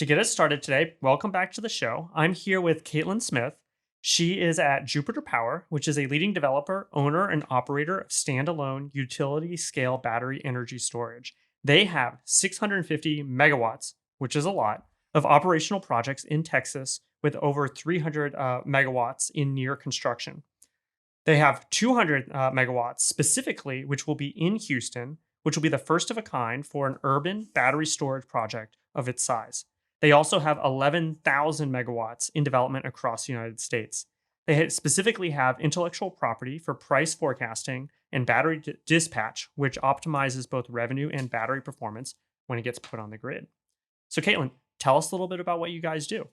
to get us started today, welcome back to the show. I'm here with Caitlin Smith. She is at Jupiter Power, which is a leading developer, owner, and operator of standalone utility scale battery energy storage. They have 650 megawatts, which is a lot, of operational projects in Texas with over 300 megawatts in near construction. They have 200 megawatts specifically, which will be in Houston, which will be the first of a kind for an urban battery storage project of its size. They also have 11,000 megawatts in development across the United States. They specifically have intellectual property for price forecasting and battery dispatch, which optimizes both revenue and battery performance when it gets put on the grid. So, Caitlin, tell us a little bit about what you guys do.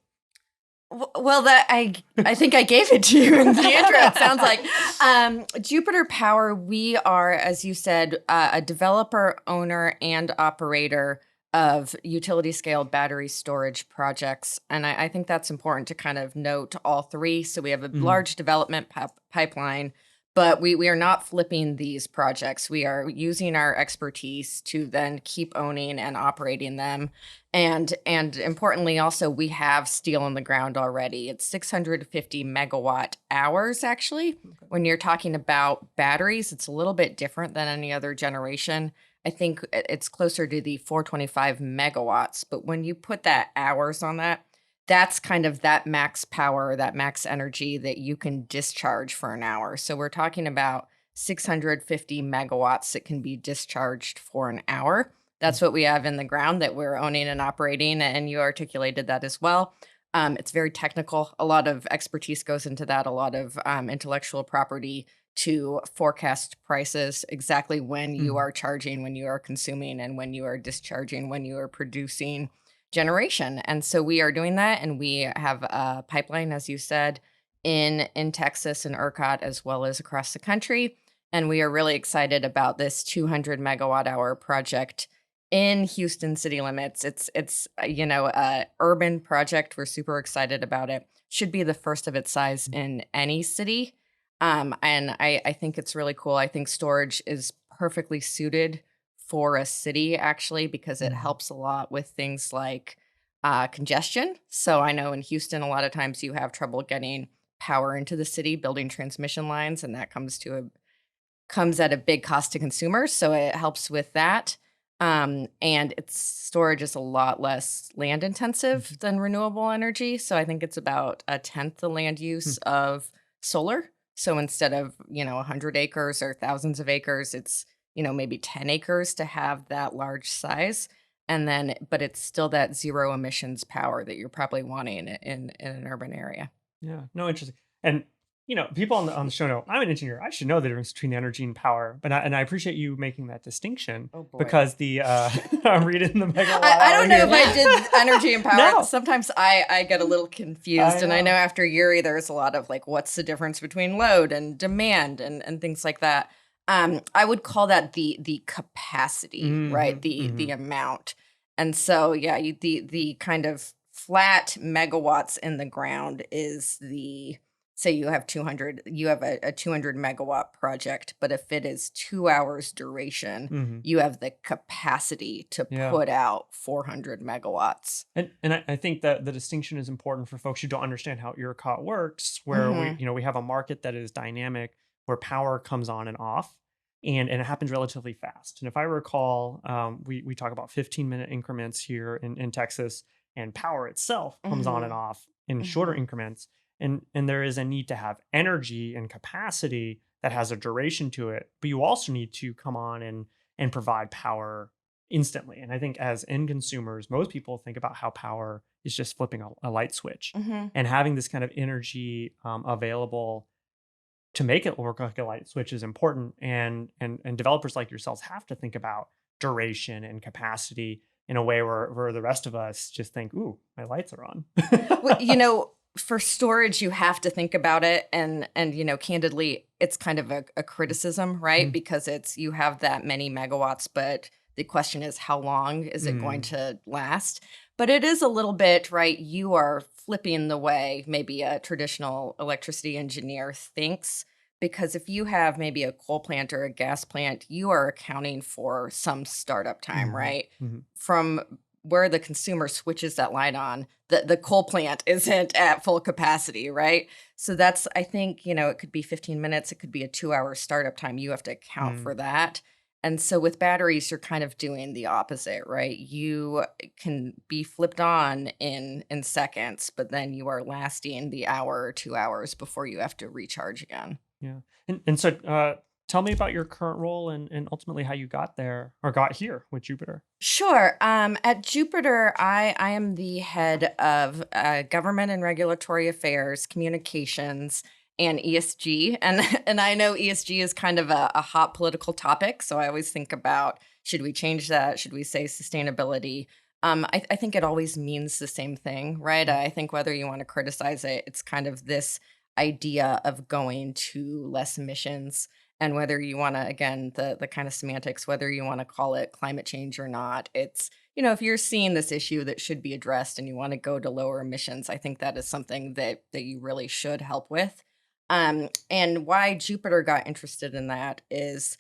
Well, that I think I gave it to you in the intro. It sounds like Jupiter Power. We are, as you said, a developer, owner, and operator of utility scale battery storage projects, and I think that's important to kind of note all three. So we have a large development pipeline, but we are not flipping these projects. We are using our expertise to then keep owning and operating them. And importantly, also, we have steel on the ground already. It's 650 megawatt hours, actually. Okay. When you're talking about batteries, it's a little bit different than any other generation. I think it's closer to the 425 megawatts. But when you put that hours on that, that's kind of that max power, that max energy that you can discharge for an hour. So we're talking about 650 megawatts that can be discharged for an hour. That's what we have in the ground that we're owning and operating, and you articulated that as well. It's very technical. A lot of expertise goes into that, a lot of intellectual property to forecast prices, exactly when you are charging, when you are consuming, and when you are discharging, when you are producing generation. And so we are doing that, and we have a pipeline, as you said, in Texas and ERCOT, as well as across the country. And we are really excited about this 200 megawatt hour project in Houston city limits. It's a urban project. We're super excited about it. Should be the first of its size in any city. And I think it's really cool. I think storage is perfectly suited for a city, actually, because it helps a lot with things like congestion. So I know in Houston, a lot of times you have trouble getting power into the city, building transmission lines, and that comes at a big cost to consumers. So it helps with that. And its storage is a lot less land intensive than renewable energy. So I think it's about a tenth the land use of solar. So instead of, 100 acres or thousands of acres, it's, maybe 10 acres to have that large size. But it's still that zero emissions power that you're probably wanting in an urban area. Yeah, no, interesting. And people on the show know I'm an engineer. I should know the difference between energy and power, but I appreciate you making that distinction because I'm reading the megawatt. I don't know if I did energy and power. No. Sometimes I get a little confused, and I know after Uri, there's a lot of like, what's the difference between load and demand and things like that. I would call that the capacity, right? The amount, and so yeah, the kind of flat megawatts in the ground is say you have 200, you have a 200 megawatt project, but if it is 2 hours duration, you have the capacity to put out 400 megawatts. And I think that the distinction is important for folks who don't understand how ERCOT works, where we have a market that is dynamic, where power comes on and off, and it happens relatively fast. And if I recall, we talk about 15-minute increments here in Texas, and power itself comes on and off in shorter increments. And there is a need to have energy and capacity that has a duration to it, but you also need to come on and provide power instantly. And I think as end consumers, most people think about how power is just flipping a light switch, and having this kind of energy available to make it work like a light switch is important. And developers like yourselves have to think about duration and capacity in a way where the rest of us just think, ooh, my lights are on. Well, for storage, you have to think about it. And candidly, it's kind of a criticism, right? Because you have that many megawatts, but the question is, how long is it going to last? But it is a little bit, right? You are flipping the way maybe a traditional electricity engineer thinks, because if you have maybe a coal plant or a gas plant, you are accounting for some startup time, right? From where the consumer switches that light on, the coal plant isn't at full capacity, right? So that's, I think, it could be 15 minutes, it could be a 2-hour startup time. You have to account Mm. for that. And so with batteries, you're kind of doing the opposite, right? You can be flipped on in seconds, but then you are lasting the hour or 2 hours before you have to recharge again. Yeah. And so tell me about your current role and ultimately how you got there or got here with Jupiter. Sure. At Jupiter, I am the head of government and regulatory affairs, communications, and ESG. And and I know ESG is kind of a hot political topic, so I always think about, should we change that? Should we say sustainability? I think it always means the same thing, right? Mm. I think whether you want to criticize it, it's kind of this idea of going to less emissions, and whether you want to, again, the kind of semantics, whether you want to call it climate change or not, it's, if you're seeing this issue that should be addressed and you want to go to lower emissions, I think that is something that you really should help with. And why Jupiter got interested in that is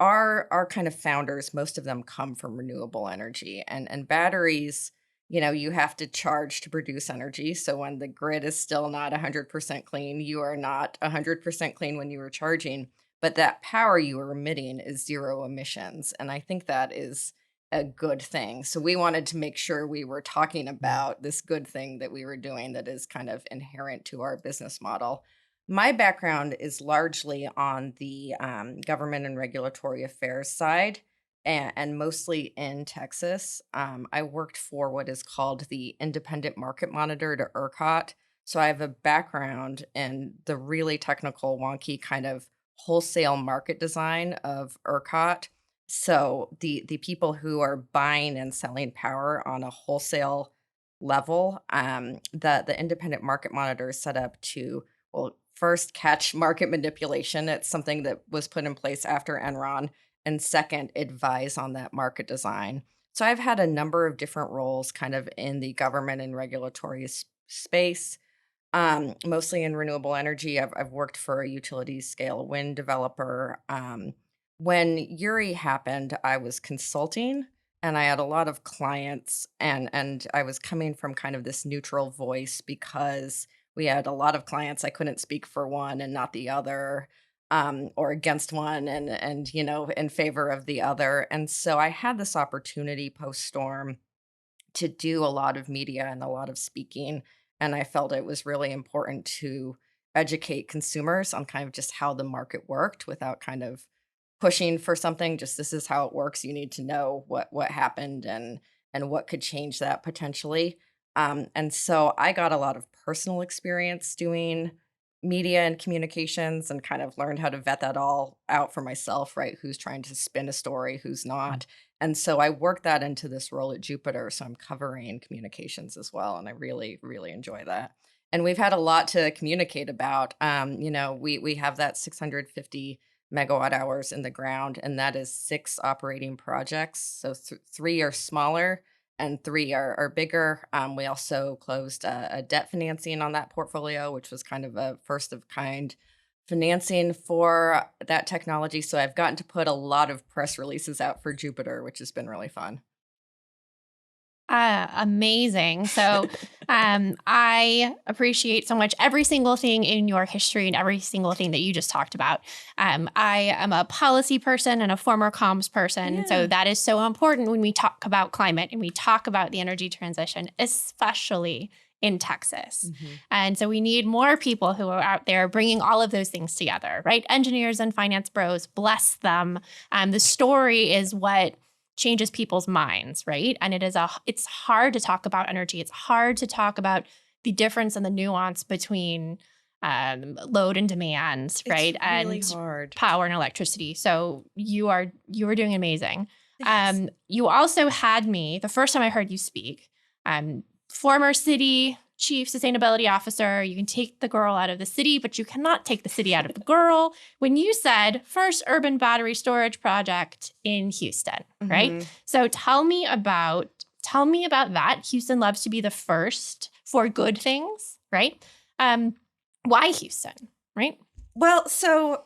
our kind of founders, most of them come from renewable energy, and batteries, you have to charge to produce energy. So when the grid is still not 100% clean, you are not 100% clean when you are charging, but that power you are emitting is zero emissions. And I think that is a good thing. So we wanted to make sure we were talking Mm. about this good thing that we were doing that is kind of inherent to our business model. My background is largely on the government and regulatory affairs side, and mostly in Texas. I worked for what is called the Independent Market Monitor to ERCOT. So I have a background in the really technical, wonky kind of wholesale market design of ERCOT. So the people who are buying and selling power on a wholesale level, the Independent Market Monitor is set up to, well, first, catch market manipulation. It's something that was put in place after Enron. And second, advise on that market design. So I've had a number of different roles kind of in the government and regulatory space, mostly in renewable energy. I've worked for a utility scale wind developer. When Uri happened, I was consulting and I had a lot of clients, and I was coming from kind of this neutral voice because we had a lot of clients. I couldn't speak for one and not the other, or against one and in favor of the other. And so I had this opportunity post storm to do a lot of media and a lot of speaking, and I felt it was really important to educate consumers on kind of just how the market worked without kind of pushing for something. Just, this is how it works. You need to know what happened and what could change that potentially. And so I got a lot of personal experience doing media and communications and kind of learned how to vet that all out for myself, right? Who's trying to spin a story, who's Mm. not. And so I worked that into this role at Jupiter. So I'm covering communications as well. And I really, really enjoy that. And we've had a lot to communicate about. We have that 650 megawatt hours in the ground, and that is 6 operating projects. So 3 are smaller and 3 are bigger. We also closed a debt financing on that portfolio, which was kind of a first of kind financing for that technology. So I've gotten to put a lot of press releases out for Jupiter, which has been really fun. Amazing. So I appreciate so much every single thing in your history and every single thing that you just talked about. I am a policy person and a former comms person. Yeah. So that is so important when we talk about climate and we talk about the energy transition, especially in Texas. Mhm. And so we need more people who are out there bringing all of those things together, right? Engineers and finance bros, bless them. The story is what changes people's minds, right? And it's hard to talk about energy. It's hard to talk about the difference and the nuance between load and demand, right? It's really And hard. power and electricity. So you are doing amazing. Thanks. You also had me the first time I heard you speak. Former city chief sustainability officer. You can take the girl out of the city, but you cannot take the city out of the girl. When you said first urban battery storage project in Houston, right? Mhm. So tell me about that. Houston loves to be the first for good things, right? Why Houston, right? Well, so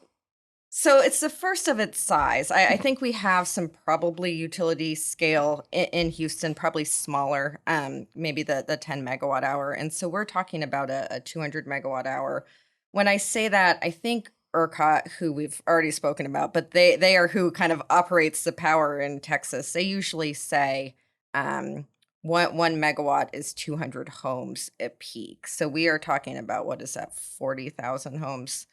So it's the first of its size. I think we have some probably utility scale in Houston, probably smaller, maybe the 10 megawatt hour. And so we're talking about a 200 megawatt hour. When I say that, I think ERCOT, who we've already spoken about, but they are who kind of operates the power in Texas. They usually say one megawatt is 200 homes at peak. So we are talking about, what is that, 40,000 homes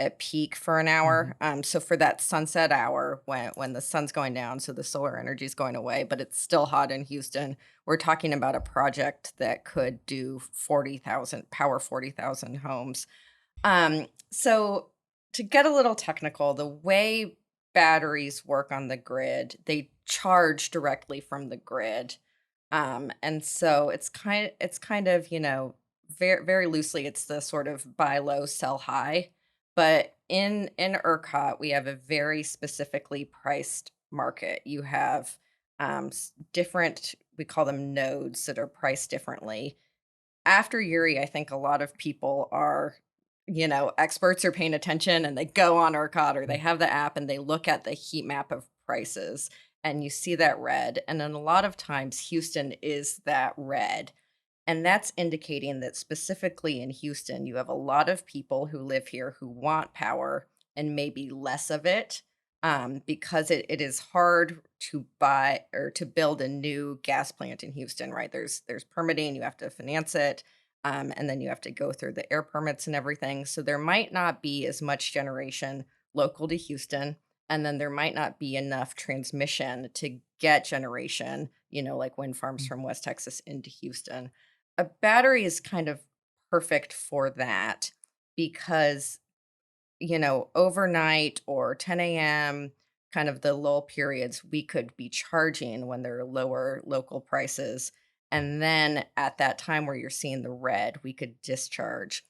at peak for an Mhm. hour. So for that sunset hour when the sun's going down, so the solar energy is going away, but it's still hot in Houston, we're talking about a project that could do 40,000 homes. So to get a little technical, the way batteries work on the grid, they charge directly from the grid. And so it's kind of, very very loosely it's the sort of buy low, sell high. But in ERCOT, we have a very specifically priced market. You have different, we call them nodes that are priced differently. After Uri, I think a lot of people are, experts are paying attention and they go on ERCOT or they Mm. have the app and they look at the heat map of prices and you see that red. And then a lot of times Houston is that red. And that's indicating that specifically in Houston, you have a lot of people who live here who want power and maybe less of it, because it is hard to buy or to build a new gas plant in Houston, right? There's permitting, you have to finance it, and then you have to go through the air permits and everything. So there might not be as much generation local to Houston, and then there might not be enough transmission to get generation, like wind farms Mm. from West Texas into Houston. A battery is kind of perfect for that because, overnight or 10 a.m., kind of the lull periods, we could be charging when there are lower local prices. And then at that time where you're seeing the red, we could discharge.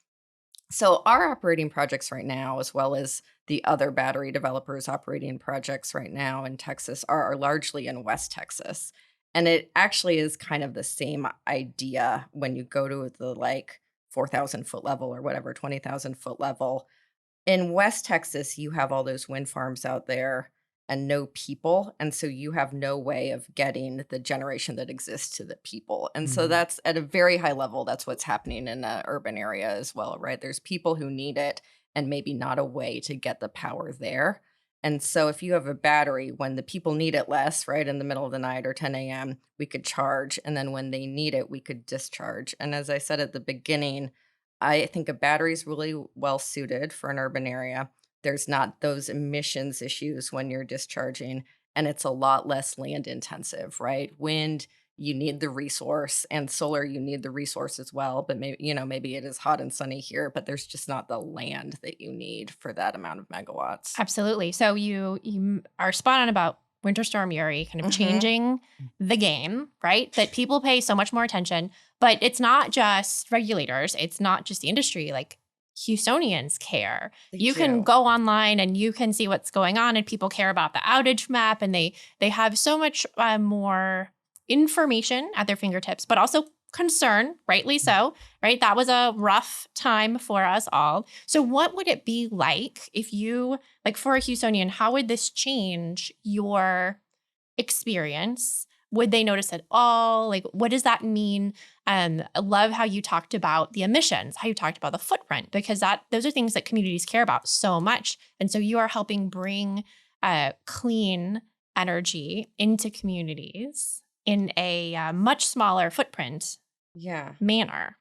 So our operating projects right now, as well as the other battery developers operating projects right now in Texas, are largely in West Texas. And it actually is kind of the same idea when you go to the like 4,000 foot level or whatever, 20,000 foot level. In West Texas, you have all those wind farms out there and no people, and so you have no way of getting the generation that exists to the people, and so Mhm. that's at a very high level, that's what's happening in a urban area as well, right? There's people who need it and maybe not a way to get the power there, and so if you have a battery, when the people need it less, right, in the middle of the night or 10 a.m., we could charge, and then when they need it, we could discharge, and as I said at the beginning, I think a battery is really well suited for an urban area. There's not those emissions issues when you're discharging, and it's a lot less land intensive, right? Wind, you need the resource, and solar, you need the resource as well. But maybe it is hot and sunny here, but there's just not the land that you need for that amount of megawatts. Absolutely. So you are spot on about Winter Storm Uri kind of Hmm. changing the game, right? That people pay so much more attention, but it's not just regulators, it's not just the industry. Like Houstonians care. They You can do. go online and you can see what's going on, and people care about the outage map, and they have so much more information at their fingertips, but also concern, rightly Mm. so, right? That was a rough time for us all. So, what would it be like if you, like for a Houstonian, how would this change your experience? Would they notice at all? Like, what does that mean? I love how you talked about the emissions, how you talked about the footprint, because those are things that communities care about so much. And so you are helping bring clean energy into communities in a much smaller footprint Yeah. manner.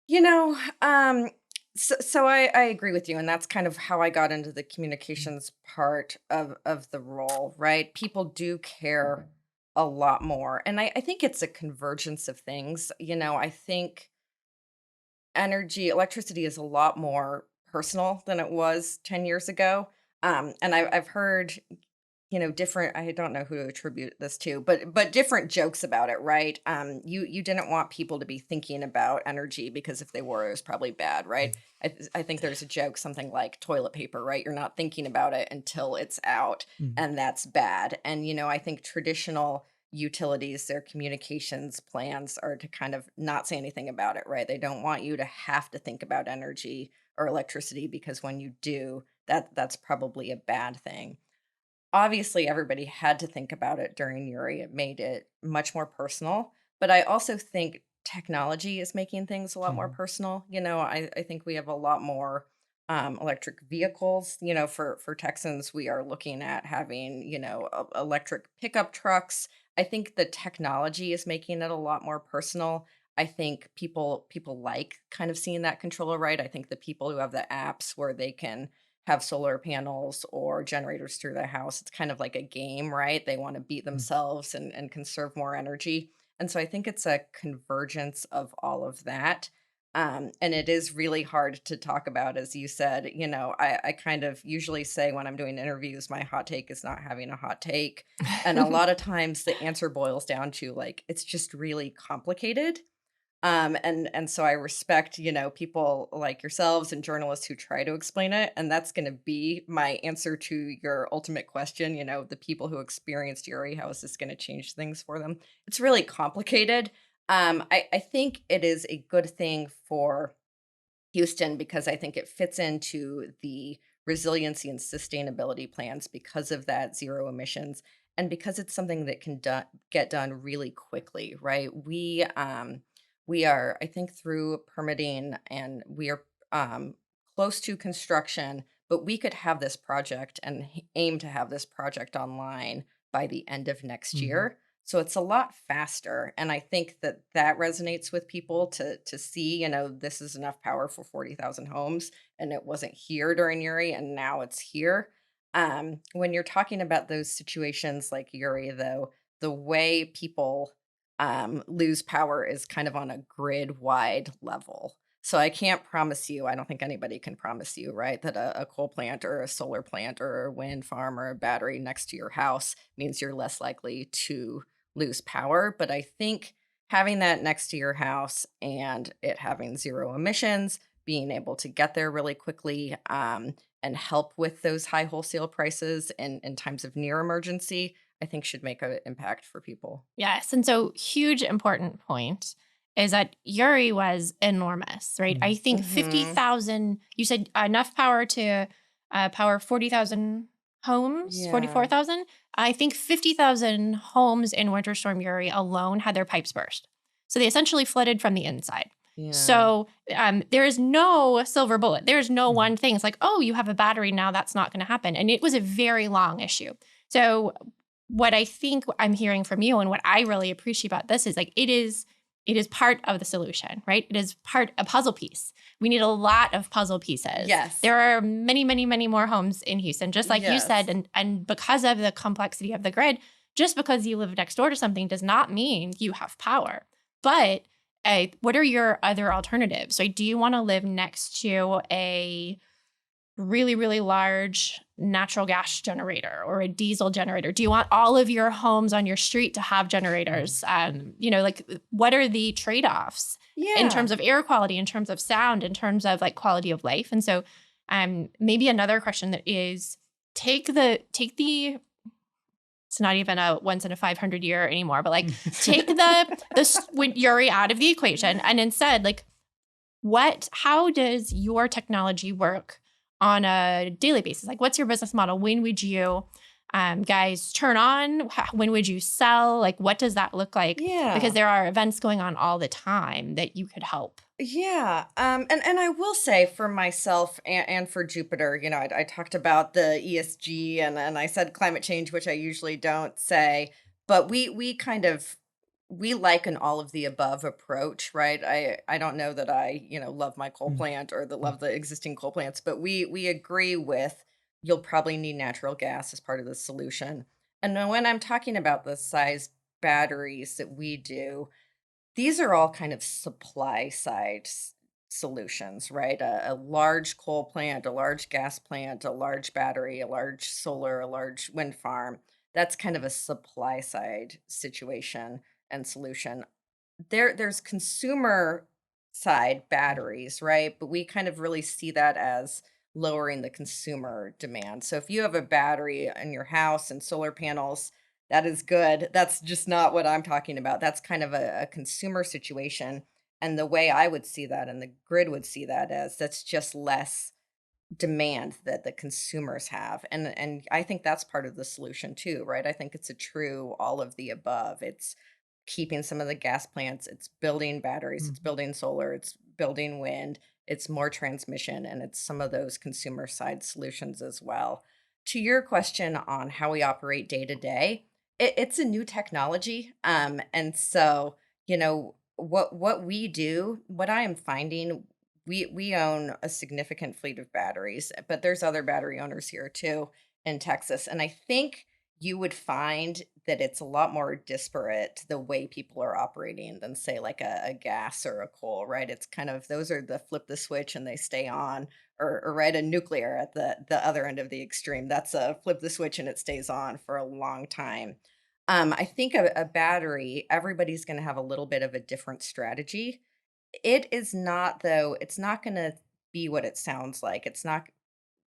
You know, um, so I agree with you, and that's kind of how I got into the Mm. communications part of the role, right? People do care a lot more, and I think it's a convergence of things. I think electricity is a lot more personal than it was 10 years ago. And I've heard different, I don't know who to attribute this to, but different jokes about it, right? You didn't want people to be thinking about energy because if they were, it was probably bad, right? I think there's a joke, something like toilet paper, right? You're not thinking about it until it's out, Mm. and that's bad. And I think traditional utilities, their communications plans are to kind of not say anything about it, right? They don't want you to have to think about energy or electricity because when you do, that's probably a bad thing. Obviously, everybody had to think about it during Uri. It made it much more personal. But I also think technology is making things a lot more Mhm. personal. I think we have a lot more electric vehicles. For Texans, we are looking at having, electric pickup trucks. I think the technology is making it a lot more personal. I think people like kind of seeing that controller, right? I think the people who have the apps where they can have solar panels or generators through their house. It's kind of like a game, right? They want to beat Mm. themselves and conserve more energy. And so I think it's a convergence of all of that. And it is really hard to talk about, as you said. I kind of usually say when I'm doing interviews, my hot take is not having a hot take. And a lot of times the answer boils down to like, it's just really complicated. And so I respect, people like yourselves and journalists who try to explain it. And that's going to be my answer to your ultimate question. The people who experienced Uri, how is this going to change things for them? It's really complicated. I think it is a good thing for Houston because I think it fits into the resiliency and sustainability plans because of that zero emissions and because it's something that can get done really quickly, right? We are, I think, through permitting and we are close to construction, but we could have this project and aim to have this project online by the end of next Mhm. year. So it's a lot faster, and I think that resonates with people to see, this is enough power for 40,000 homes, and it wasn't here during Uri, and now it's here. When you're talking about those situations like Uri, though, the way people lose power is kind of on a grid wide level. So I can't promise you, I don't think anybody can promise you, right, that a coal plant or a solar plant or a wind farm or a battery next to your house means you're less likely to lose power. But I think having that next to your house and it having zero emissions, being able to get there really quickly, and help with those high wholesale prices in times of near emergency, I think should make an impact for people. Yes. And so, huge important point is that Uri was enormous, right? I Mhm. think Hmm. 50,000, you said enough power to power 40,000 homes, Yeah. 44,000. I think 50,000 homes in Winter Storm Uri alone had their pipes burst. So they essentially flooded from the inside. Yeah. So there is no silver bullet. There's no Mhm. one thing. It's like, oh, you have a battery now. That's not going to happen. And it was a very long issue. So what I think I'm hearing from you and what I really appreciate about this is like it is part of the solution, right? It is part a puzzle piece. We need a lot of puzzle pieces. Yes. There are many, many, many more homes in Houston, just like you said, Yes. and because of the complexity of the grid, just because you live next door to something does not mean you have power. But what are your other alternatives? Like, do you want to live next to a really, really large natural gas generator or a diesel generator? Do you want all of your homes on your street to have Mhm. generators? Like what are the trade-offs in Yeah. terms of air quality, in terms of sound, in terms of like quality of life? And so maybe another question that is take the it's not even a once in a 500 year anymore, but like take when Uri out of the equation and instead like how does your technology work on a daily basis? Like, what's your business model? When would you guys turn on? When would you sell? Like, what does that look like? Because Yeah. there are events going on all the time that you could help. Yeah. And I will say for myself and for Jupiter, I talked about the ESG and I said climate change, which I usually don't say, but we kind of we like an all of the above approach, right? I don't know that I, love my coal Mhm. plant or love the existing coal plants, but we agree with you'll probably need natural gas as part of the solution. And then when I'm talking about the size batteries that we do, these are all kind of supply side solutions, right? A large coal plant, a large gas plant, a large battery, a large solar, a large wind farm. That's kind of a supply side situation and solution. There's consumer side batteries, right? But we kind of really see that as lowering the consumer demand. So if you have a battery in your house and solar panels, that is good. That's just not what I'm talking about. That's kind of a consumer situation. And the way I would see that and the grid would see that as that's just less demand that the consumers have. And I think that's part of the solution too, right? I think it's a true all of the above. It's keeping some of the gas plants, it's building batteries, it's Mhm. building solar, it's building wind, it's more transmission, and it's some of those consumer side solutions as well. To your question on how we operate day to day, it's a new technology. And so, what we do, what I am finding, we own a significant fleet of batteries, but there's other battery owners here too in Texas. And I think you would find that it's a lot more disparate the way people are operating than say like a gas or a coal, right? It's kind of those are the flip the switch and they stay on, or right, a nuclear at the other end of the extreme. That's a flip the switch and it stays on for a long time. I think a battery, everybody's going to have a little bit of a different strategy. It is not though, it's not gonna be what it sounds like. It's not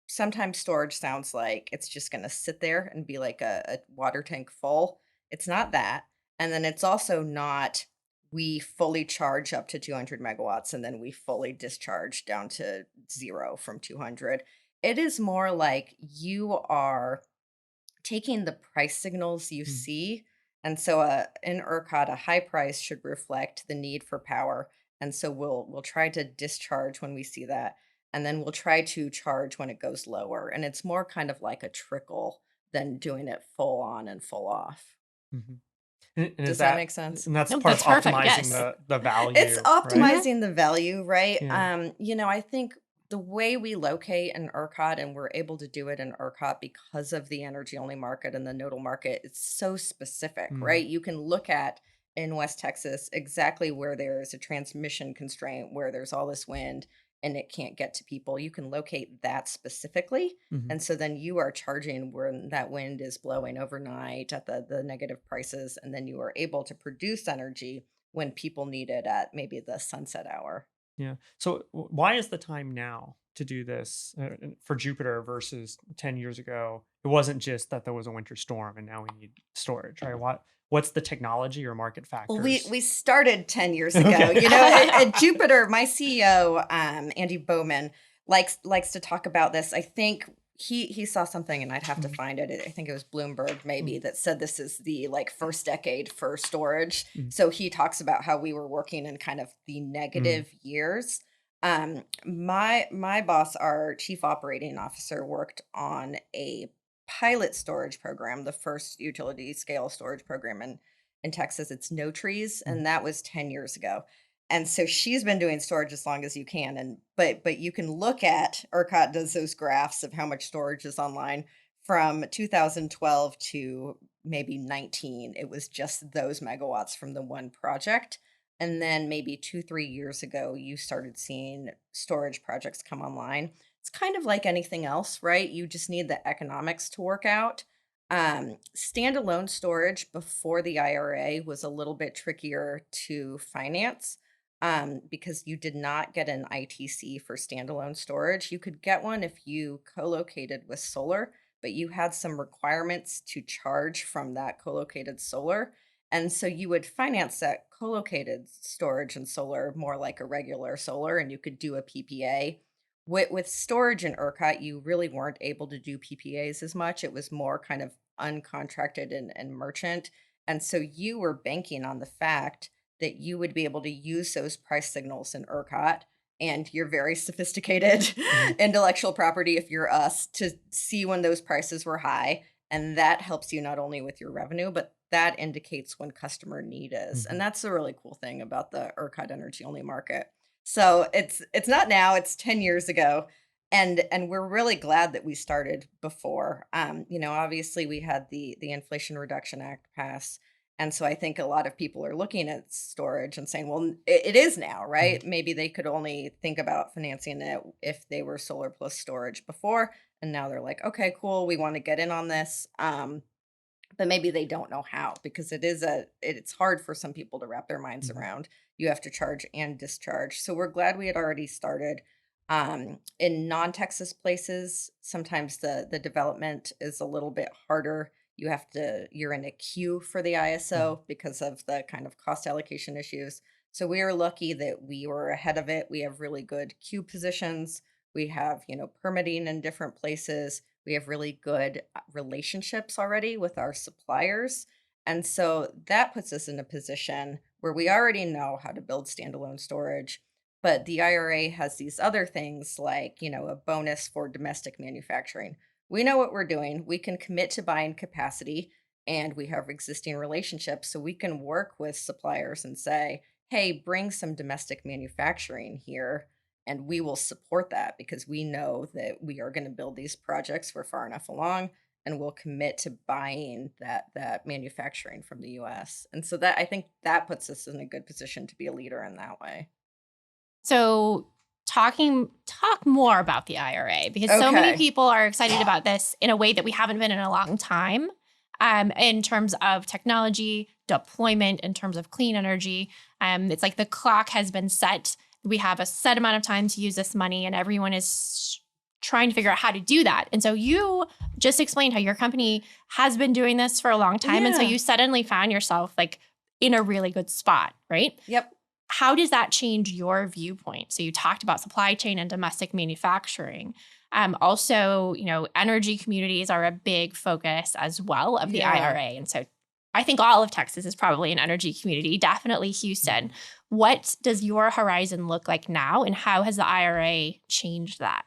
sometimes storage sounds like it's just gonna sit there and be like a water tank full. It's not that. And then it's also not we fully charge up to 200 megawatts and then we fully discharge down to 0 from 200. It is more like you are taking the price signals you Mm. see. And so in ERCOT, a high price should reflect the need for power. And so we'll try to discharge when we see that. And then we'll try to charge when it goes lower. And it's more kind of like a trickle than doing it full on and full off. Mhm. And is Does that that make sense? and that's Nope, part of that's perfect. optimizing Yes. the It's value, right? Mhm. optimizing the value, right? Yeah. I think the way we locate in ERCOT, and we're able to do it in ERCOT because of the energy only market and the nodal market, it's so specific, Mm. right? You can look at in West Texas exactly where there is a transmission constraint, where there's all this wind and it can't get to people. You can locate that specifically. Mhm. And so then you are charging when that wind is blowing overnight at the negative prices, and then you are able to produce energy when people need it at maybe the sunset hour. Yeah. So why is the time now to do this for Jupiter versus 10 years ago? It wasn't just that there was a winter storm and now we need storage, right? What's the technology or market Well, we factors? we started 10 years ago. Okay. At Jupiter, my CEO, Andy Bowman, likes to talk about this. I think he saw something, and I'd have to Mhm. find it. I think it was Bloomberg maybe Mhm. that said this is the like first decade for storage. Mhm. So he talks about how we were working in kind of the Mhm. negative years. My boss, our chief operating officer, worked on a pilot storage program, the first utility scale storage program in Texas. It's no trees, Mhm. and that was 10 years ago. And so she's been doing storage as long as you can. And but you can look at ERCOT does those graphs of how much storage is online from 2012 to maybe 19. It was just those megawatts from the one project. And then maybe 2, 3 years ago, you started seeing storage projects come online. It's kind of like anything else, right? You just need the economics to work out. Standalone storage before the IRA was a little bit trickier to finance, because you did not get an ITC for standalone storage. You could get one if you co-located with solar, but you had some requirements to charge from that co-located solar. And so you would finance that co-located storage and solar more like a regular solar, and you could do a PPA. With storage in ERCOT, you really weren't able to do PPAs as much. It was more kind of uncontracted and merchant. And so you were banking on the fact that you would be able to use those price signals in ERCOT and your very sophisticated Mhm. intellectual property, if you're us, to see when those prices were high. And that helps you not only with your revenue, but that indicates when customer need is. And Mhm. that's the really cool thing about the ERCOT energy only market. So it's not now, it's 10 years ago. And we're really glad that we started before. Obviously we had the Inflation Reduction Act pass. And so I think a lot of people are looking at storage and saying, well, it is now, Mhm. right? Maybe they could only think about financing it if they were solar plus storage before. And now they're like, okay, cool, we want to get in on this. But maybe they don't know how, because it's hard for some people to wrap their minds Mhm. around. You have to charge and discharge. So we're glad we had already started. In non-Texas places, sometimes the development is a little bit harder. You're in a queue for the Mhm. ISO because of the kind of cost allocation issues. So we are lucky that we were ahead of it. We have really good queue positions. We have, permitting in different places. We have really good relationships already with our suppliers. And so that puts us in a position where we already know how to build standalone storage. But the IRA has these other things like, a bonus for domestic manufacturing. We know what we're doing. We can commit to buying capacity and we have existing relationships. So we can work with suppliers and say, hey, bring some domestic manufacturing here and we will support that because we know that we are going to build these projects. We're far enough along and we'll commit to buying that manufacturing from the US. And so that I think that puts us in a good position to be a leader in that way. So talk more about the IRA because so many Okay. people are excited about this in a way that we haven't been in a long time. In terms of technology, deployment, in terms of clean energy. It's like the clock has been set. We have a set amount of time to use this money, and everyone is trying to figure out how to do that. And so you just explained how your company has been doing this for a long time. And so Yeah. you suddenly found yourself like in a really good spot, right? Yep. How does that change your viewpoint? So you talked about supply chain and domestic manufacturing. Also, energy communities are a big focus as well of the Yeah. IRA. And so I think all of Texas is probably an energy community, definitely Houston. What does your horizon look like now, and how has the IRA changed that?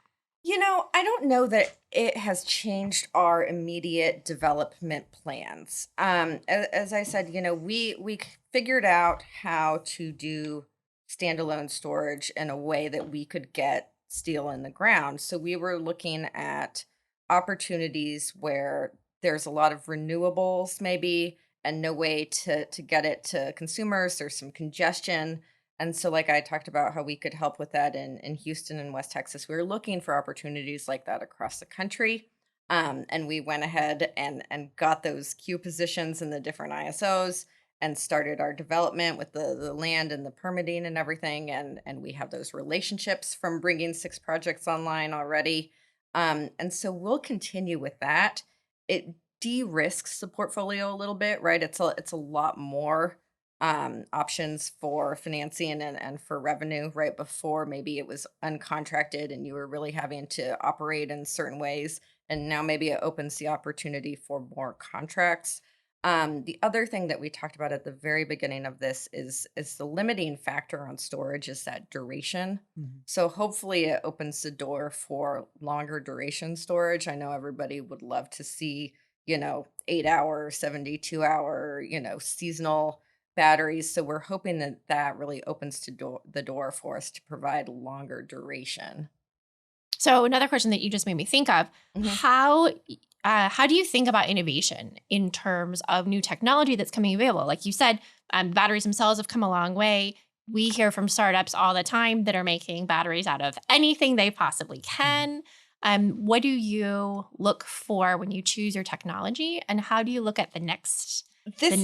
I don't know that it has changed our immediate development plans. As I said, we figured out how to do standalone storage in a way that we could get steel in the ground. So we were looking at opportunities where there's a lot of renewables, maybe, and no way to get it to consumers. There's some congestion and so, like I talked about how we could help with that in Houston and West Texas, we were looking for opportunities like that across the country. And we went ahead and got those queue positions in the different ISOs and started our development with the land and the permitting and everything. And we have those relationships from bringing 6 projects online already. And so we'll continue with that. It de-risks the portfolio a little bit, right? It's a lot more options for financing and for revenue, right? Before maybe it was uncontracted and you were really having to operate in certain ways. And now maybe it opens the opportunity for more contracts. The other thing that we talked about at the very beginning of this is the limiting factor on storage is that duration. Mhm. So hopefully it opens the door for longer duration storage. I know everybody would love to see, 8 hour, 72 hour, seasonal batteries. So we're hoping that that really opens the door for us to provide longer duration. So another question that you just made me think of, Mhm. how do you think about innovation in terms of new technology that's coming available? Like you said, batteries themselves have come a long way. We hear from startups all the time that are making batteries out of anything they possibly can. What do you look for when you choose your technology, and how do you look at the next thing?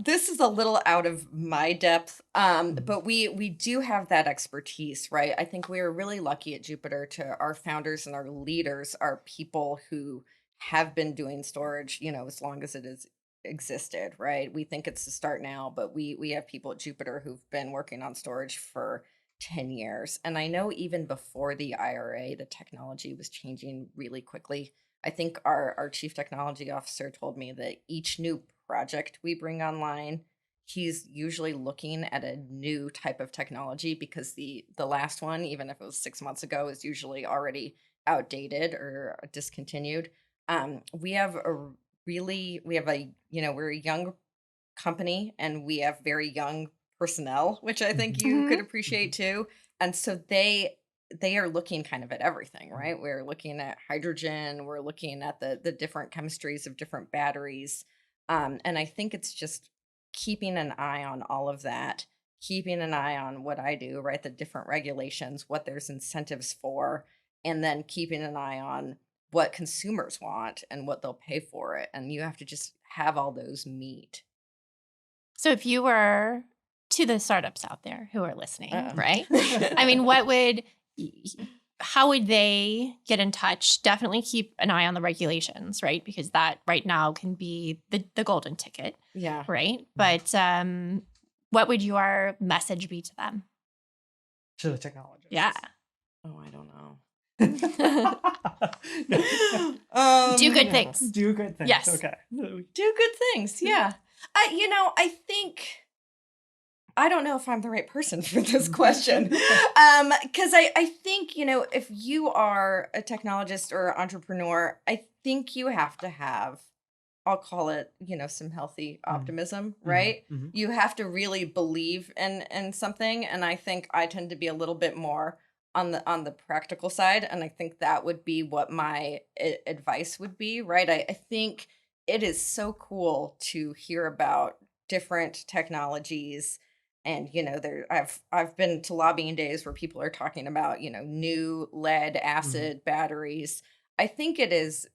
This is a little out of my depth, Mhm. but we do have that expertise, right? I think we are really lucky at Jupiter to our founders and our leaders are people who have been doing storage, as long as it has existed, right? We think it's the start now, but we have people at Jupiter who've been working on storage for 10 years. And I know even before the IRA, the technology was changing really quickly. I think our chief technology officer told me that each new project we bring online, he's usually looking at a new type of technology because the last one, even if it was 6 months ago, is usually already outdated or discontinued. We have a we have we're a young company and we have very young personnel, which I think Mhm. you could Mhm. appreciate too. And so they are looking kind of at everything, right? We're looking at hydrogen, we're looking at the different chemistries of different batteries. And I think it's just keeping an eye on all of that, keeping an eye on what I do, right? The different regulations, what there's incentives for, and then keeping an eye on what consumers want and what they'll pay for it. And you have to just have all those meet. So if you were to the startups out there who are listening, right? I mean, Uh-oh. how would they get in touch? Definitely keep an eye on the regulations, right? Because that right now can be the golden ticket, Yeah. right? Mhm. But what would your message be to them? To the technologists. Yeah. Oh, I don't know. Do good No. things. Do good things. Yes. Okay. Do good things. Yeah. I think I don't know if I'm the right person for this question. Because I think, if you are a technologist or entrepreneur, I think you have to have, I'll call it, some healthy Mm, optimism, mhm, right? mhm, You have to really believe in something. And I think I tend to be a little bit more on the practical side. And I think that would be what my advice would be, right? I think it is so cool to hear about different technologies, and there I've been to lobbying days where people are talking about new lead mhm, acid batteries. I think it is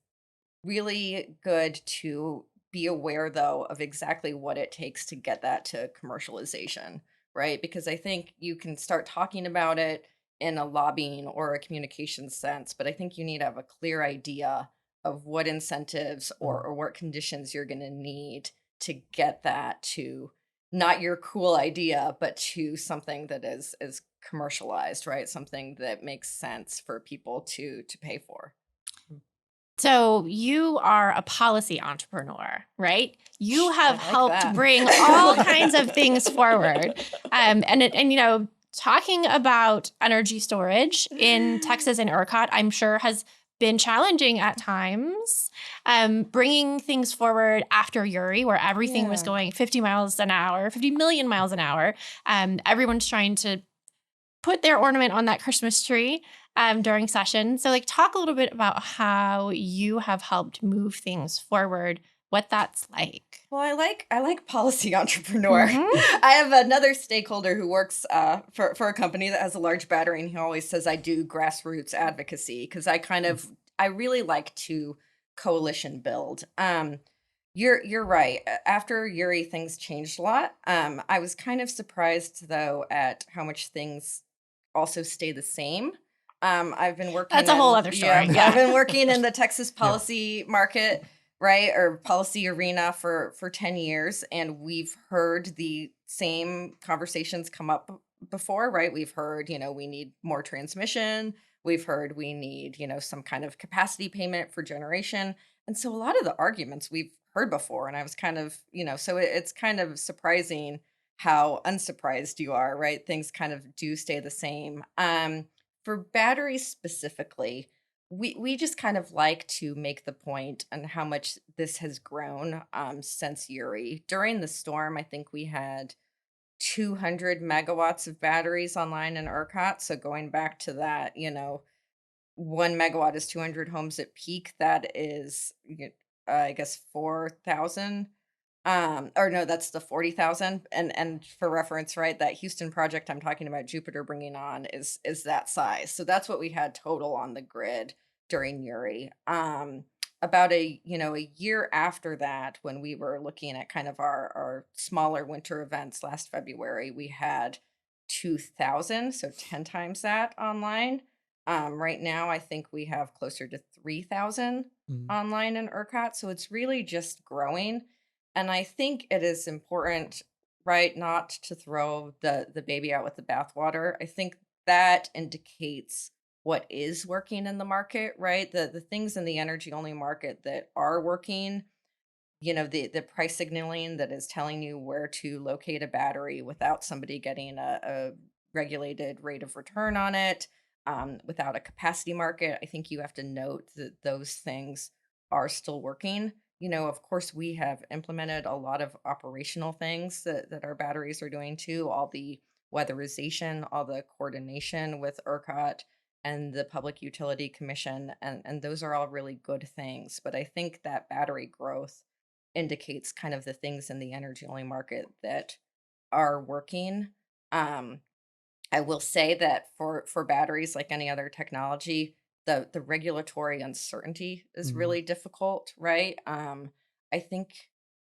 really good to be aware though of exactly what it takes to get that to commercialization, right? Because I think you can start talking about it in a lobbying or a communication sense, but I think you need to have a clear idea of what incentives or, mhm. or what conditions you're going to need to get that to not your cool idea, but to something that is commercialized, right? Something that makes sense for people to pay for. So you are a policy entrepreneur, right? You I have like helped that. bring all kinds of things forward. And talking about energy storage in Texas and ERCOT, I'm sure has been challenging at times. Bringing things forward after Uri, where everything was Yeah. going 50 miles an hour, 50 million miles an hour. Everyone's trying to put their ornament on that Christmas tree during session. So, talk a little bit about how you have helped move things forward, what that's like. Well, I like policy entrepreneur. Hmm. I have another stakeholder who works for a company that has a large battery, and he always says I do grassroots advocacy because I really like to coalition build. You're right. After Uri, things changed a lot. I was kind of surprised though at how much things also stay the same. I've been working That's a whole in other yeah, story. I've Yeah. been working in the Texas Yeah. policy market, right, or policy arena for 10 years, and we've heard the same conversations come up before, right? We've heard, we need more transmission. We've heard we need, some kind of capacity payment for generation. And so a lot of the arguments we've heard before, and I was kind of, so it's kind of surprising how unsurprised you are, right? Things kind of do stay the same. For batteries specifically, we just kind of like to make the point on how much this has grown since Uri. During the storm, I think we had 200 megawatts of batteries online in ERCOT. So going back to that, 1 megawatt is 200 homes at peak. That is, I guess, 4,000. Or no, that's the 40,000. And for reference, right, that Houston project I'm talking about, Jupiter bringing on is that size. So that's what we had total on the grid during Uri. About a year after that, when we were looking at kind of our smaller winter events last February, we had 2,000, so 10 times that online. Right now, I think we have closer to 3,000 Mhm, online in ERCOT. So it's really just growing. And I think it is important, right, not to throw the baby out with the bathwater. I think that indicates what is working in the market, right? The things in the energy only market that are working, the price signaling that is telling you where to locate a battery without somebody getting a regulated rate of return on it, without a capacity market. I think you have to note that those things are still working. Of course, we have implemented a lot of operational things that our batteries are doing too, all the weatherization, all the coordination with ERCOT and the Public Utility Commission, and those are all really good things. But I think that battery growth indicates kind of the things in the energy only market that are working. Um, I will say that for batteries, like any other technology, the regulatory uncertainty is mhm, really difficult, right? I think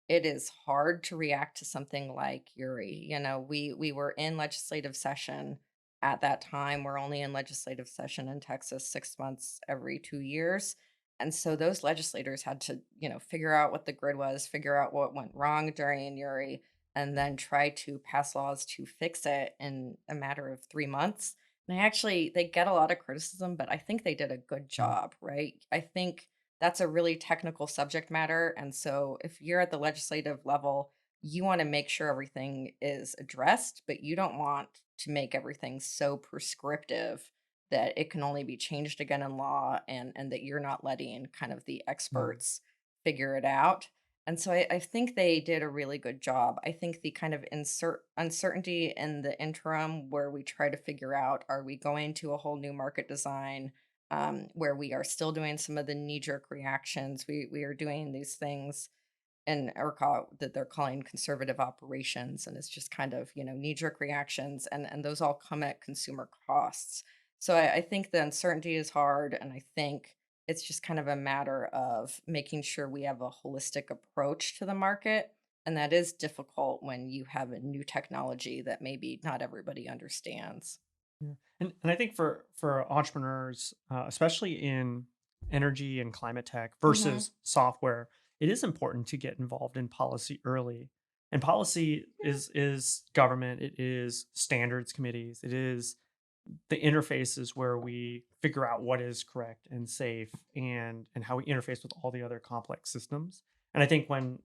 it is hard to react to something like Uri. We were in legislative session at that time. We're only in legislative session in Texas 6 months every 2 years. And so those legislators had to, figure out what the grid was, figure out what went wrong during Uri, and then try to pass laws to fix it in a matter of 3 months. They get a lot of criticism, but I think they did a good Mm. job, right? I think that's a really technical subject matter. And so if you're at the legislative level, you want to make sure everything is addressed, but you don't want to make everything so prescriptive that it can only be changed again in law, and that you're not letting kind of the Mm. experts figure it out. And so I think they did a really good job. I think the kind of uncertainty in the interim where we try to figure out, are we going to a whole new market design, where we are still doing some of the knee jerk reactions? We are doing these things in ERCOT that they're calling conservative operations. And it's just kind of, knee jerk reactions. And those all come at consumer costs. So I think the uncertainty is hard. And I think it's just kind of a matter of making sure we have a holistic approach to the market. And that is difficult when you have a new technology that maybe not everybody understands. Yeah. And I think for entrepreneurs, especially in energy and climate tech Hmm. versus software, it is important to get involved in policy early. And policy Yeah. is government, it is standards committees, it is the interfaces where we figure out what is correct and safe, and how we interface with all the other complex systems. And I think when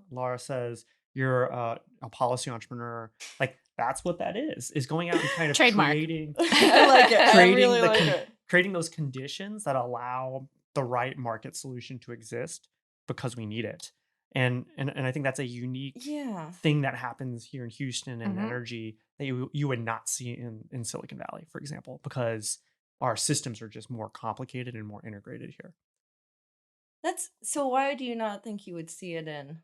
Laura says you're a policy entrepreneur, like that's what that is going out and kind of Trademark. creating I like it. I creating really like it. creating those conditions that allow the right market solution to exist because we need it. And I think that's a unique Yeah. thing that happens here in Houston and Mhm. energy that you would not see in Silicon Valley, for example, because our systems are just more complicated and more integrated here. That's so why do you not think you would see it in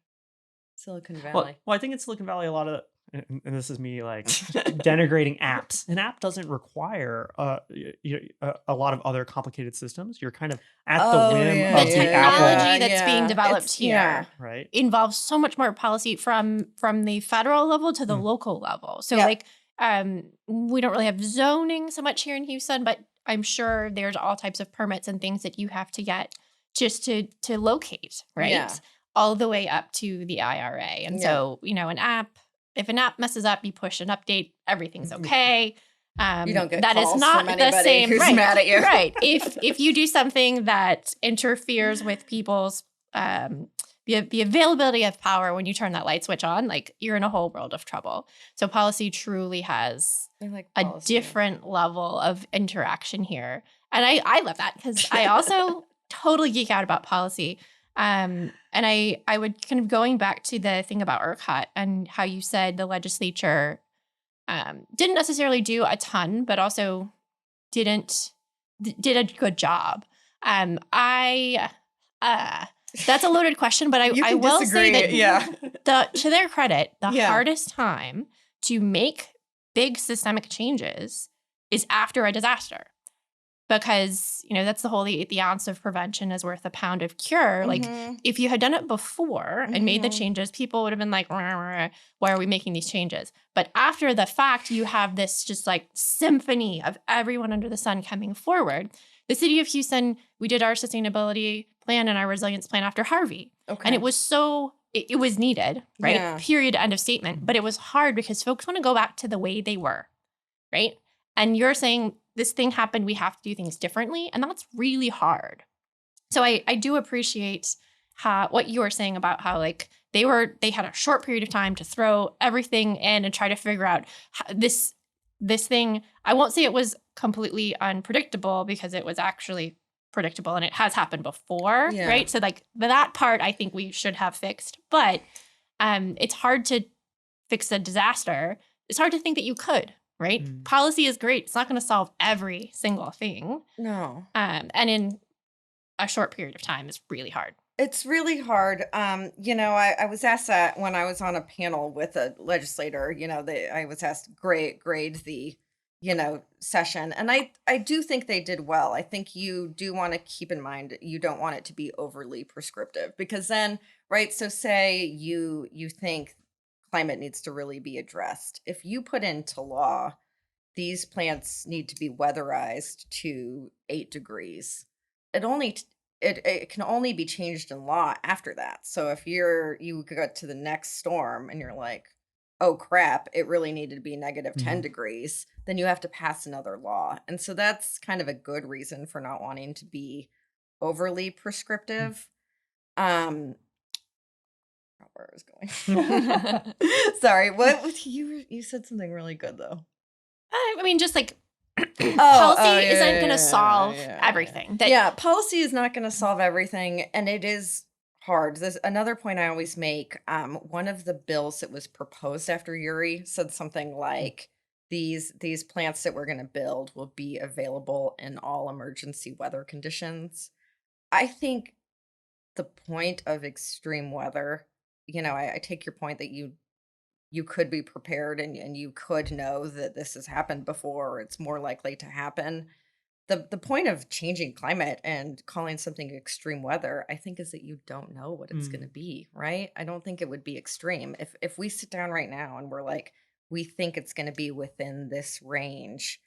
Silicon Well, Valley? I think in Silicon Valley, a lot of, and this is me like denigrating apps. An app doesn't require a lot of other complicated systems. You're kind of at the Oh, whim yeah, The of the Apple, technology that's being developed It's yeah. here right? involves so much more policy from the federal level to the Mm. local level. So Yep. like we don't really have zoning so much here in Houston, but I'm sure there's all types of permits and things that you have to get just to locate, Yeah. right? All the way up to the IRA. And Yeah. so, if an app messes up, you push an update, everything's okay. You don't get That is calls from not the anybody same, who's right? mad at you. Right. If you do something that interferes with people's the availability of power when you turn that light switch on, like you're in a whole world of trouble. So policy truly has I like a policy. different level of interaction here. And I love that because I also totally geek out about policy. And I would kind of going back to the thing about ERCOT and how you said the legislature didn't necessarily do a ton, but also didn't did a good job. I That's a loaded question, but You I can will say disagree. Yeah. that to their credit, the Yeah. hardest time to make big systemic changes is after a disaster. Because, that's the whole the ounce of prevention is worth a pound of cure. Like Mhm. if you had done it before and made the Mhm. changes, people would have been like, "Rah, rah, rah, why are we making these changes?" But after the fact, you have this just like symphony of everyone under the sun coming forward. The city of Houston, we did our sustainability plan and our resilience plan after Harvey. Okay. And it was it was needed, right? Yeah. Period, end of statement. But it was hard because folks want to go back to the way they were, right? And you're saying this thing happened, we have to do things differently. And that's really hard. So I do appreciate what you were saying about how like they had a short period of time to throw everything in and try to figure out how this thing. I won't say it was completely unpredictable because it was actually predictable and it has happened before, Yeah. right? So like that part I think we should have fixed. But it's hard to fix a disaster. It's hard to think that you could, right? Mm. Policy is great. It's not going to solve every single thing. No. And in a short period of time is really hard. It's really hard. I was asked that when I was on a panel with a legislator. I was asked grade the, session, and I do think they did well. I think you do want to keep in mind you don't want it to be overly prescriptive, because then, right? So say you think climate needs to really be addressed. If you put into law these plants need to be weatherized to 8 degrees, it only it can only be changed in law after that. So if you go to the next storm and you're like, oh crap, it really needed to be negative 10 Mhm. degrees, then you have to pass another law. And so that's kind of a good reason for not wanting to be overly prescriptive. Um, where I was going. Sorry, what was you said something really good though. I mean, just like policy Oh, isn't going to solve yeah. everything. That Yeah, policy is not going to solve everything, and it is hard. There's another point I always make. One of the bills that was proposed after Uri said something like, "These plants that we're going to build will be available in all emergency weather conditions." I think the point of extreme weather, I take your point that you could be prepared and you could know that this has happened before, or it's more likely to happen. The point of changing climate and calling something extreme weather, I think, is that you don't know what it's going to Mm. be, right? I don't think it would be extreme. If we sit down right now and we're like, we think it's going to be within this range,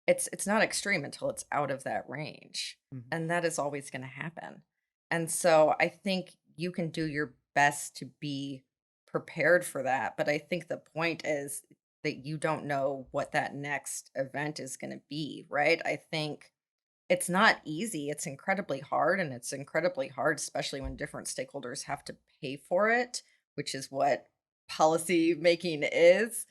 it's not extreme until it's out of that range. Mhm. And that is always going to happen. And so I think you can do your best to be prepared for that. But I think the point is that you don't know what that next event is going to be, right? I think it's not easy. It's incredibly hard, and it's incredibly hard, especially when different stakeholders have to pay for it, which is what policy making is.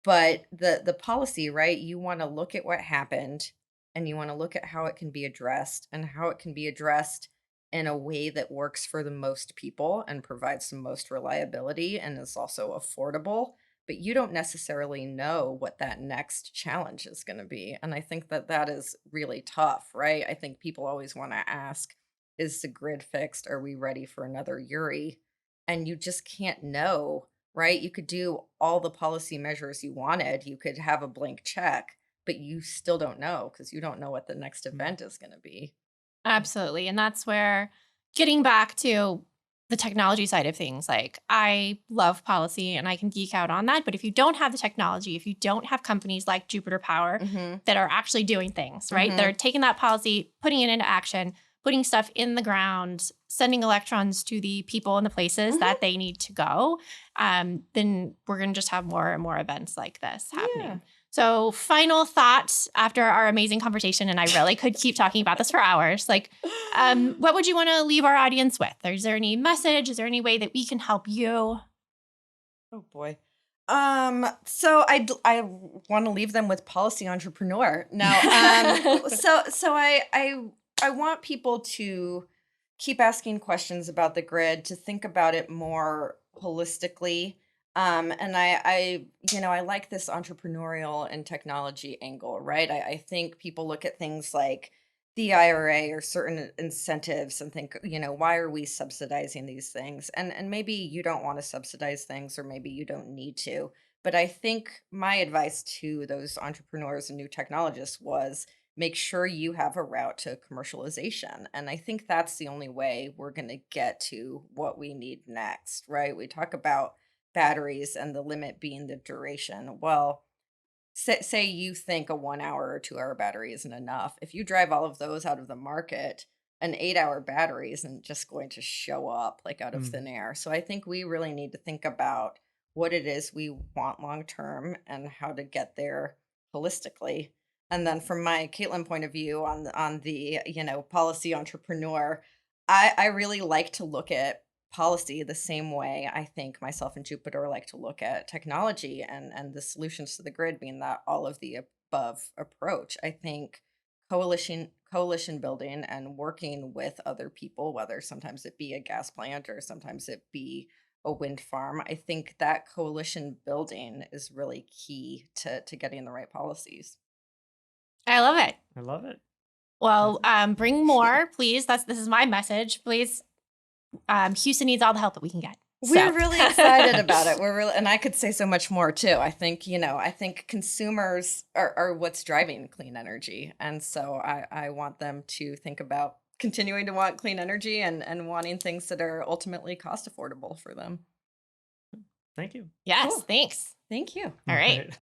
But the policy, right? You want to look at what happened, and you want to look at how it can be addressed, and how it can be addressed in a way that works for the most people and provides the most reliability and is also affordable. But you don't necessarily know what that next challenge is going to be. And I think that that is really tough, right? I think people always want to ask, is the grid fixed? Are we ready for another Uri? And you just can't know, right? You could do all the policy measures you wanted. You could have a blank check, but you still don't know because you don't know what the next Mm. event is going to be. absolutely. And that's where getting back to the technology side of things, like I love policy and I can geek out on that. But if you don't have the technology, if you don't have companies like Jupiter Power Mhm. that are actually doing things, right? That are Mhm. taking that policy, putting it into action, putting stuff in the ground, sending electrons to the people and the places Mhm. that they need to go, then we're going to just have more and more events like this Yeah. happening. So, final thoughts after our amazing conversation, and I really could keep talking about this for hours. Like, what would you want to leave our audience with? Is there any message? Is there any way that we can help you? Oh boy. So I want to leave them with policy entrepreneur. No. So I want people to keep asking questions about the grid, to think about it more holistically. And I like this entrepreneurial and technology angle, right? I think people look at things like the IRA or certain incentives and think, why are we subsidizing these things? And maybe you don't want to subsidize things, or maybe you don't need to. But I think my advice to those entrepreneurs and new technologists was, make sure you have a route to commercialization. And I think that's the only way we're going to get to what we need next, right? We talk about batteries and the limit being the duration. Well, say you think a 1 hour or 2 hour battery isn't enough. If you drive all of those out of the market, an 8 hour battery isn't just going to show up like out of Mm. thin air. So I think we really need to think about what it is we want long term and how to get there holistically. And then from my Caitlin point of view on the policy entrepreneur, I really like to look at policy the same way I think myself and Jupiter like to look at technology and the solutions to the grid being that all of the above approach. I think coalition building and working with other people, whether sometimes it be a gas plant or sometimes it be a wind farm, I think that coalition building is really key to getting the right policies. I love it. I love it. That's Well, it. bring more, please. This is my message. Please, Houston needs all the help that we can get. So, We're really excited about it. We're really, and I could say so much more too. I think consumers are what's driving clean energy. And so I want them to think about continuing to want clean energy and wanting things that are ultimately cost affordable for them. Thank you. yes, Cool. thanks. Thank you. All All right. right.